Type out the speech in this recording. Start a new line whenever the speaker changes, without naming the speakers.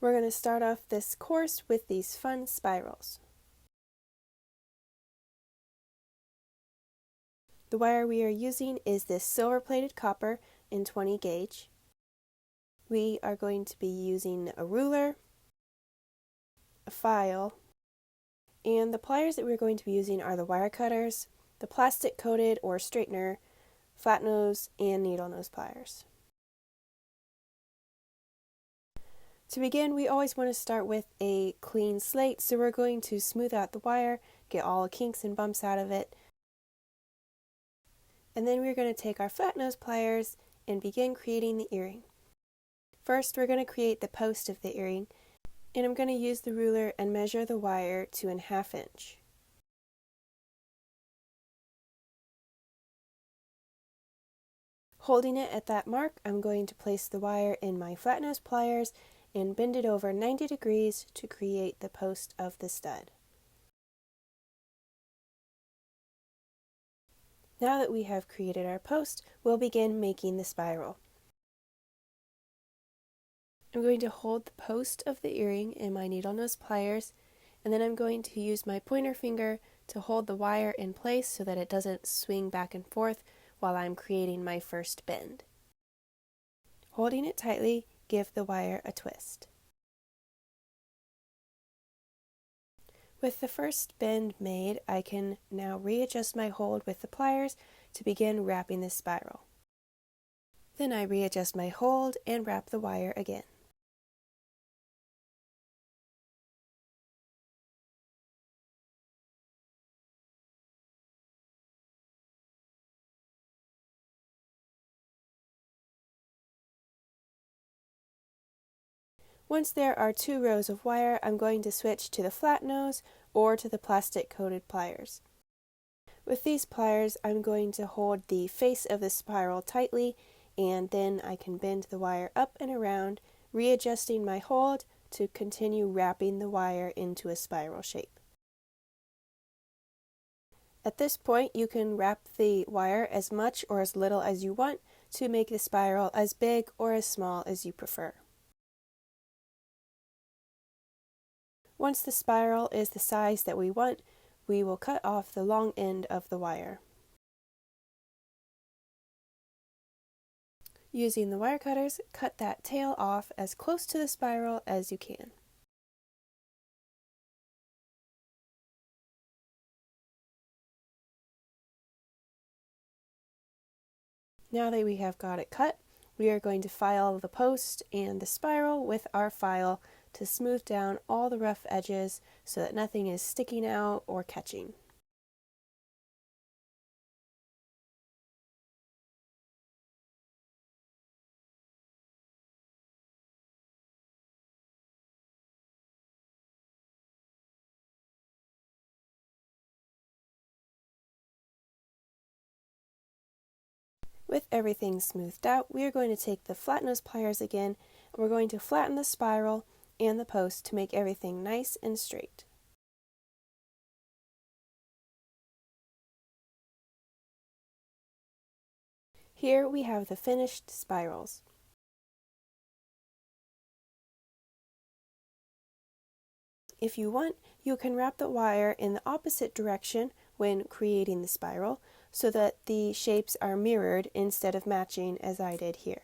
We're going to start off this course with these fun spirals. The wire we are using is this silver-plated copper in 20 gauge. We are going to be using a ruler, a file, and the pliers that we're going to be using are the wire cutters, the plastic coated or straightener, flat nose, and needle nose pliers. To begin, we always want to start with a clean slate, so we're going to smooth out the wire, get all the kinks and bumps out of it, and then we're going to take our flat nose pliers and begin creating the earring. First, we're going to create the post of the earring, and I'm going to use the ruler and measure the wire to 1/2 inch. Holding it at that mark, I'm going to place the wire in my flat nose pliers and bend it over 90 degrees to create the post of the stud. Now that we have created our post, we'll begin making the spiral. I'm going to hold the post of the earring in my needle nose pliers, and then I'm going to use my pointer finger to hold the wire in place so that it doesn't swing back and forth while I'm creating my first bend. Holding it tightly, give the wire a twist. With the first bend made, I can now readjust my hold with the pliers to begin wrapping this spiral. Then I readjust my hold and wrap the wire again. Once there are 2 rows of wire, I'm going to switch to the flat nose or to the plastic coated pliers. With these pliers, I'm going to hold the face of the spiral tightly, and then I can bend the wire up and around, readjusting my hold to continue wrapping the wire into a spiral shape. At this point, you can wrap the wire as much or as little as you want to make the spiral as big or as small as you prefer. Once the spiral is the size that we want, we will cut off the long end of the wire. Using the wire cutters, cut that tail off as close to the spiral as you can. Now that we have got it cut, we are going to file the post and the spiral with our file to smooth down all the rough edges so that nothing is sticking out or catching. With everything smoothed out, we are going to take the flat nose pliers again, and we're going to flatten the spiral and the post to make everything nice and straight. Here we have the finished spirals. If you want, you can wrap the wire in the opposite direction when creating the spiral so that the shapes are mirrored instead of matching as I did here.